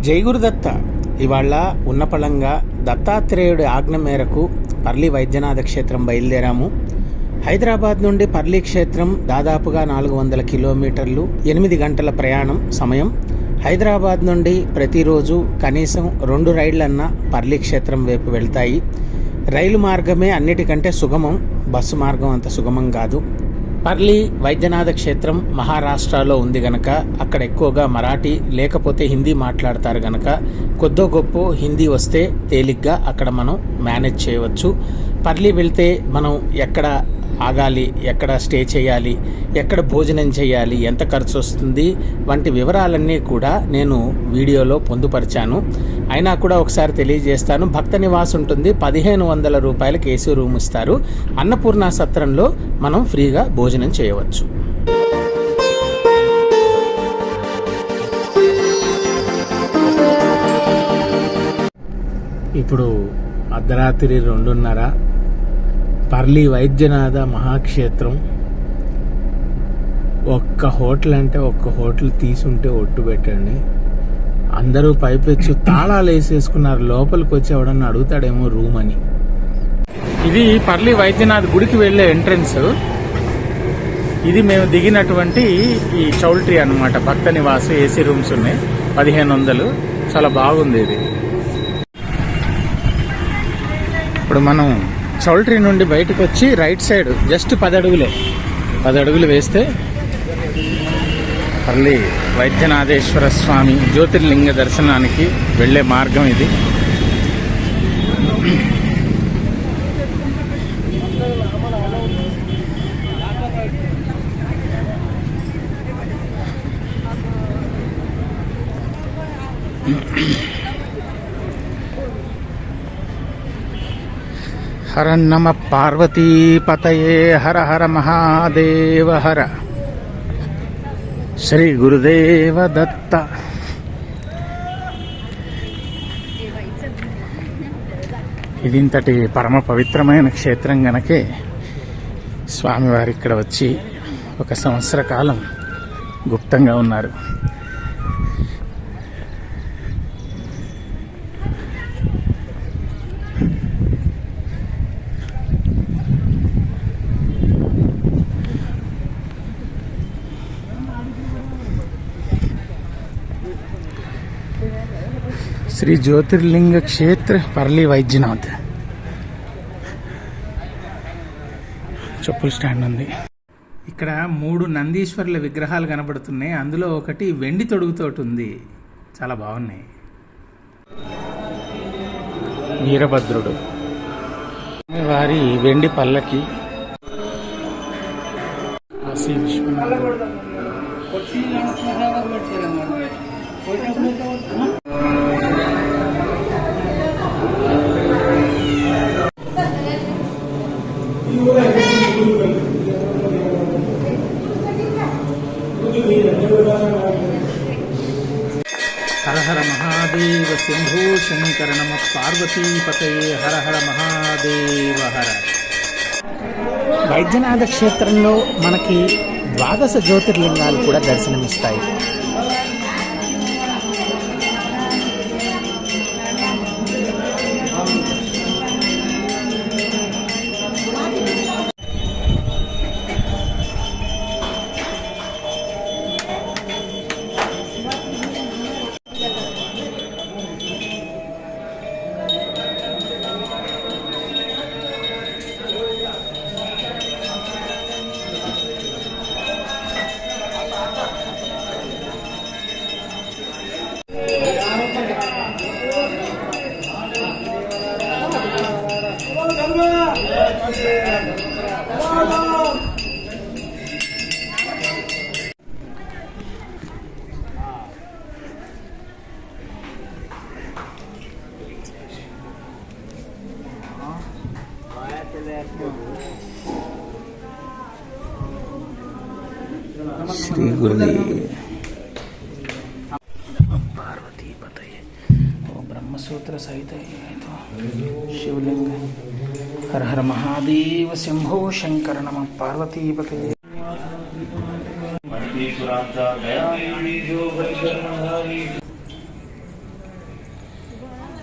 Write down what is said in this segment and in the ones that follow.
జై గురుదత్త. ఇవాళ ఉన్నపళంగా దత్తాత్రేయుడి ఆజ్ఞ మేరకు పర్లి వైద్యనాథ క్షేత్రం బయలుదేరాము. హైదరాబాద్ నుండి పర్లి క్షేత్రం దాదాపుగా 400 కిలోమీటర్లు, 8 గంటల ప్రయాణం సమయం. హైదరాబాద్ నుండి ప్రతిరోజు కనీసం 2 రైళ్లన్నా పర్లి క్షేత్రం వైపు వెళ్తాయి. రైలు మార్గమే అన్నిటికంటే సుగమం, బస్సు మార్గం అంత సుగమం కాదు. పర్లి వైద్యనాథ క్షేత్రం మహారాష్ట్రలో ఉంది గనక అక్కడ ఎక్కువగా మరాఠీ లేకపోతే హిందీ మాట్లాడతారు గనక కొద్దో గొప్ప హిందీ వస్తే తేలిగ్గా అక్కడ మనం మేనేజ్ చేయవచ్చు. పర్లి వెళ్తే మనం ఎక్కడ ఆగాలి, ఎక్కడ స్టే చేయాలి, ఎక్కడ భోజనం చేయాలి, ఎంత ఖర్చు వస్తుంది వంటి వివరాలన్నీ కూడా నేను వీడియోలో పొందుపరిచాను. అయినా కూడా ఒకసారి తెలియజేస్తాను. భక్త నివాస్ ఉంటుంది. 1500 రూపాయలకు ఏసీ రూమ్ ఇస్తారు. అన్నపూర్ణ సత్రంలో మనం ఫ్రీగా భోజనం చేయవచ్చు. ఇప్పుడు అర్ధరాత్రి 2:30. పర్లి వైద్యనాథ మహాక్షేత్రం. ఒక్క హోటల్ అంటే ఒక్క హోటల్ తీసుంటే ఒట్టు పెట్టండి. అందరూ పైపెచ్చు తాళాలు వేసేసుకున్నారు. లోపలికి వచ్చి ఎవడన్నా అడుగుతాడేమో రూమ్ అని. ఇది పర్లి వైద్యనాథ్ గుడికి వెళ్ళే ఎంట్రన్స్. ఇది మేము దిగినటువంటి ఈ చౌల్ట్రీ అన్నమాట. భక్త నివాసు ఏసీ రూమ్స్ ఉన్నాయి. 1500. చాలా బాగుంది ఇది. ఇప్పుడు మనం చౌల్ట్రీ నుండి బయటకు వచ్చి రైట్ సైడ్ జస్ట్ 10 అడుగులు వేస్తే పర్లి వైద్యనాథేశ్వర స్వామి జ్యోతిర్లింగ దర్శనానికి వెళ్ళే మార్గం ఇది. హర నమ పార్వతీపతయే హర హర మహాదేవ హర. శ్రీ గురుదేవ దత్త. ఇది ఇంతటి పరమ పవిత్రమైన క్షేత్రం గనకే స్వామివారు ఇక్కడ వచ్చి 1 సంవత్సర కాలం గుప్తంగా ఉన్నారు. శ్రీ జ్యోతిర్లింగ క్షేత్ర పర్లి వైద్యనాథ్. చెప్పుల స్టాండ్ ఉంది. ఇక్కడ 3 నందీశ్వర్ల విగ్రహాలు కనబడుతున్నాయి. అందులో ఒకటి వెండి తొడుగుతోటి ఉంది. చాలా బాగున్నాయి. వీరభద్రుడు వారి వెండి పల్లకి. హర హర మహాదేవ శంభో శంకర నమ పార్వతీపతయే హర హర మహాదేవ హర. వైద్యనాథ క్షేత్రంలో మనకి 12 జ్యోతిర్లింగాలు కూడా దర్శనమిస్తాయి. శ్రీ గురుదేవ పార్వతీపతయే. ఓ బ్రహ్మసూత్ర సహిత శివలింగ. హర హర మహాదేవ శంభో శంకర నమ పార్వతీపతయే.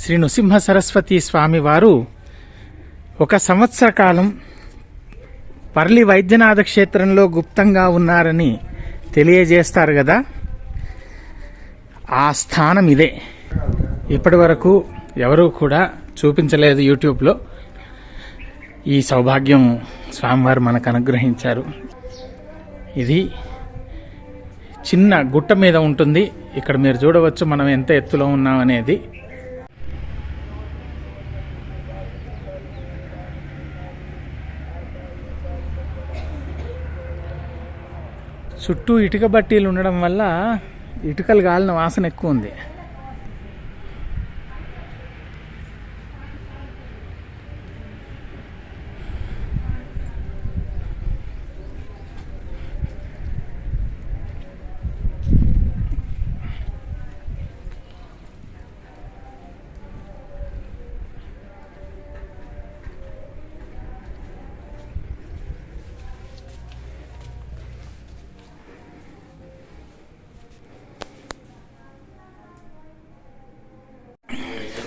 శ్రీ నృసింహ సరస్వతి స్వామి వారు 1 సంవత్సర కాలం పర్లి వైద్యనాథ క్షేత్రంలో గుప్తంగా ఉన్నారని తెలియజేస్తారు కదా. ఆ స్థానం ఇదే. ఇప్పటి వరకు ఎవరూ కూడా చూపించలేదు యూట్యూబ్లో. ఈ సౌభాగ్యం స్వామివారు మనకు అనుగ్రహించారు. ఇది చిన్న గుట్ట మీద ఉంటుంది. ఇక్కడ మీరు చూడవచ్చు మనం ఎంత ఎత్తులో ఉన్నాం అనేది. చుట్టూ ఇటుక బట్టీలు ఉండడం వల్ల ఇటుకలు గాలిన వాసన ఎక్కువ ఉంది.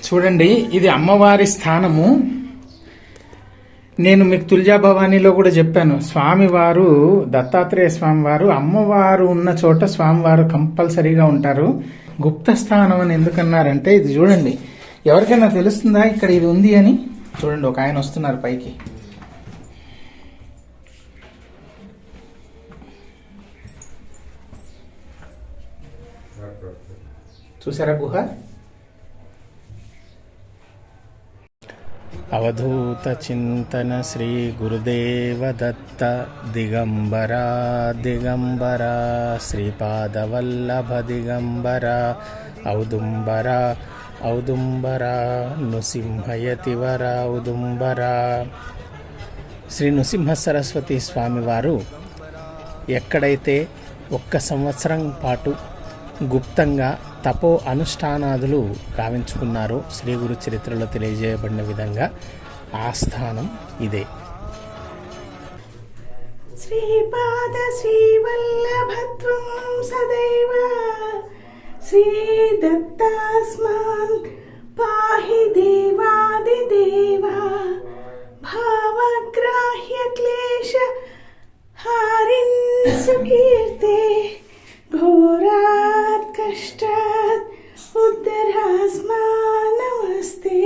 చూడండి, ఇది అమ్మవారి స్థానము. నేను మీకు తుల్జా భవానీలో కూడా చెప్పాను, స్వామివారు దత్తాత్రేయ స్వామివారు అమ్మవారు ఉన్న చోట స్వామివారు కంపల్సరీగా ఉంటారు. గుప్త స్థానం అని ఎందుకన్నారంటే, ఇది చూడండి, ఎవరికైనా తెలుస్తుందా ఇక్కడ ఇది ఉంది అని? చూడండి, ఒక ఆయన వస్తున్నారు పైకి. చూసారా గుహ? అవధూత చింతన శ్రీ గురుదేవ దత్త దిగంబరా దిగంబరా శ్రీపాదవల్లభ దిగంబరా ఔదుంబరా ఔదుంబరా నృసింహయతివర ఔదుంబరా. శ్రీ నృసింహ సరస్వతి స్వామివారు ఎక్కడైతే 1 సంవత్సరం పాటు గుప్తంగా తపో అనుష్ఠానాదులు గావించుకున్నారు, శ్రీ గురు చరిత్రలో తెలియజేయబడిన విధంగా ఆ స్థానం ఇదే. శ్రీపాద శ్రీవల్లభత్వం సదైవ శ్రీ దత్తాస్మాన్ పాహి దేవాదిదేవా భావగ్రాహ్య క్లేశ హారిన్ సుకీర్తే ఘోరాత్ కష్టాత్ ఉద్ధరాస్మాన్ నమస్తే.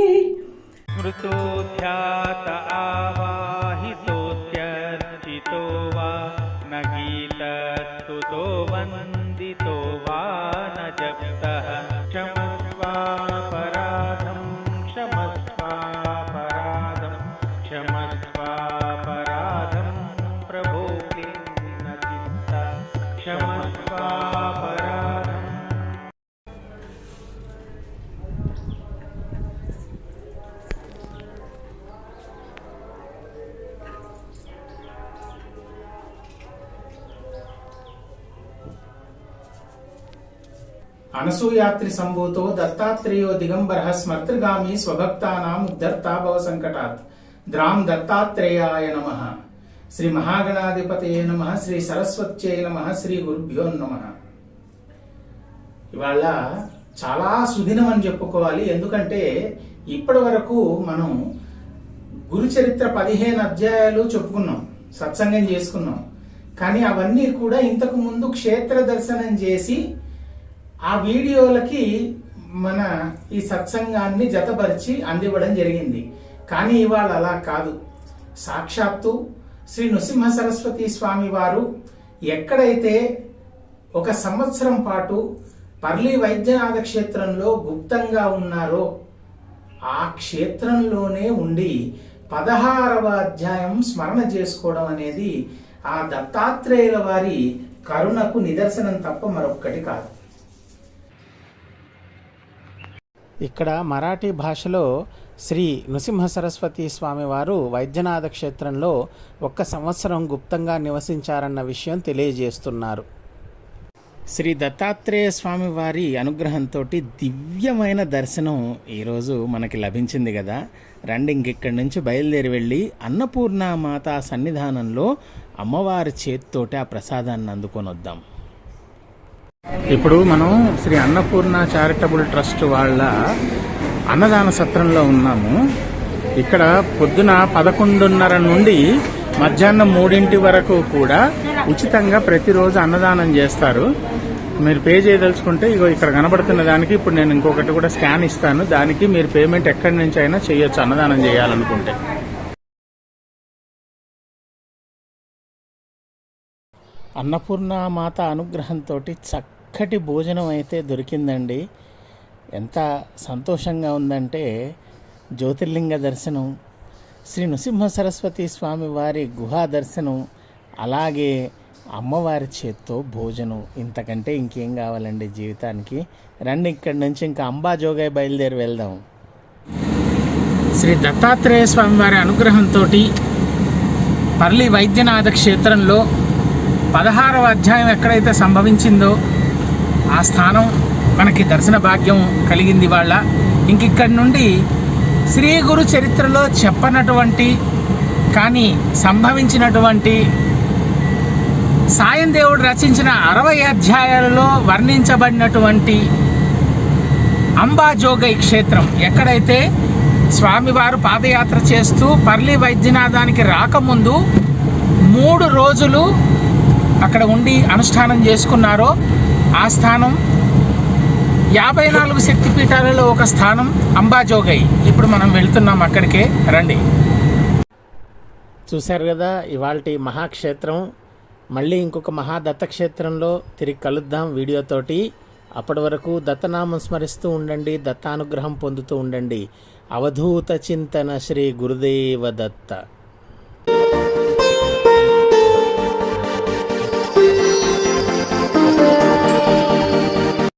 మృతోధ్యాత ఆవాహితోత్యర్చితో వా న గీతస్తుతో వందితో వా న జప్తః క్షమస్వాపరాధం క్షమస్వాపరాధం క్షమస్వాపరాధం ప్రభో కిన్న చిత్త క్షమస్వాపరాధం. అనసూయాత్రి సంభూతో దత్తాత్రేయో దిగంబర స్మర్తృగామి స్వభక్తానాం ఉద్ధర్తా భవ సంకటాత్. ద్రాం దత్తాత్రేయాయ నమః. శ్రీ మహాగణాధిపతయే నమః. శ్రీ సరస్వత్యై నమః. శ్రీ గురుభ్యో నమః. ఇవాళ చాలా సుదినం అని చెప్పుకోవాలి. ఎందుకంటే ఇప్పటి వరకు మనం గురు చరిత్ర 15 అధ్యాయాలు చెప్పుకున్నాం, సత్సంగం చేసుకున్నాం. కానీ అవన్నీ కూడా ఇంతకు ముందు క్షేత్ర దర్శనం చేసి ఆ వీడియోలకి మన ఈ సత్సంగాన్ని జతపరిచి అందివ్వడం జరిగింది. కానీ ఇవాళ అలా కాదు. సాక్షాత్తు శ్రీ నృసింహ సరస్వతి స్వామి వారు ఎక్కడైతే 1 సంవత్సరం పాటు పర్లి వైద్యనాథ క్షేత్రంలో గుప్తంగా ఉన్నారో ఆ క్షేత్రంలోనే ఉండి 16వ అధ్యాయం స్మరణ చేసుకోవడం అనేది ఆ దత్తాత్రేయుల వారి కరుణకు నిదర్శనం తప్ప మరొక్కటి కాదు. ఇక్కడ మరాఠీ భాషలో శ్రీ నృసింహ సరస్వతి స్వామి వారు వైద్యనాథ క్షేత్రంలో 1 సంవత్సరం గుప్తంగా నివసించారన్న విషయం తెలియజేస్తున్నారు. శ్రీ దత్తాత్రేయ స్వామి వారి అనుగ్రహంతో దివ్యమైన దర్శనం ఈరోజు మనకి లభించింది కదా. రండి, ఇంకెక్కడి నుంచి బయలుదేరి వెళ్ళి అన్నపూర్ణామాత సన్నిధానంలో అమ్మవారి చేతితోటి ఆ ప్రసాదాన్ని అందుకొని వద్దాం. ఇప్పుడు మనం శ్రీ అన్నపూర్ణ చారిటబుల్ ట్రస్ట్ వాళ్ళ అన్నదాన సత్రంలో ఉన్నాము. ఇక్కడ పొద్దున 11:30 నుండి మధ్యాహ్నం 3 వరకు కూడా ఉచితంగా ప్రతిరోజు అన్నదానం చేస్తారు. మీరు పే చేయదలుచుకుంటే ఇగో ఇక్కడ కనబడుతున్న దానికి ఇప్పుడు నేను ఇంకొకటి కూడా స్కాన్ ఇస్తాను. దానికి మీరు పేమెంట్ ఎక్కడి నుంచి అయినా చేయొచ్చు అన్నదానం చేయాలనుకుంటే. అన్నపూర్ణ మాత అనుగ్రహంతో చక్కటి భోజనం అయితే దొరికిందండి. ఎంత సంతోషంగా ఉందంటే జ్యోతిర్లింగ దర్శనం, శ్రీ నృసింహ సరస్వతి స్వామి వారి గుహా దర్శనం, అలాగే అమ్మవారి చేత్తో భోజనం. ఇంతకంటే ఇంకేం కావాలండి జీవితానికి. రండి ఇక్కడి నుంచి ఇంకా అంబాజోగై బయలుదేరి వెళ్దాం. శ్రీ దత్తాత్రేయ స్వామి వారి అనుగ్రహంతో పర్లి వైద్యనాథ క్షేత్రంలో 16వ అధ్యాయం ఎక్కడైతే సంభవించిందో ఆ స్థానం మనకి దర్శన భాగ్యం కలిగింది వాళ్ళ. ఇంకిక్కడి నుండి శ్రీ గురు చరిత్రలో చెప్పనటువంటి కానీ సంభవించినటువంటి సాయం దేవుడు రచించిన 60 అధ్యాయాలలో వర్ణించబడినటువంటి అంబాజోగై క్షేత్రం ఎక్కడైతే స్వామివారు పాదయాత్ర చేస్తూ పర్లి వైద్యనాథానికి రాకముందు 3 రోజులు అక్కడ ఉండి అనుష్ఠానం చేసుకున్నారో ఆ స్థానం 54 శక్తిపీఠాలలో ఒక స్థానం అంబాజోగై. ఇప్పుడు మనం వెళ్తున్నాం అక్కడికే, రండి. చూశారు కదా ఇవాల్టి మహాక్షేత్రం. మళ్ళీ ఇంకొక మహాదత్తక్షేత్రంలో తిరిగి కలుద్దాం వీడియోతోటి. అప్పటి వరకు దత్తనామం స్మరిస్తూ ఉండండి, దత్తానుగ్రహం పొందుతూ ఉండండి. అవధూత చింతన శ్రీ గురుదేవ దత్త.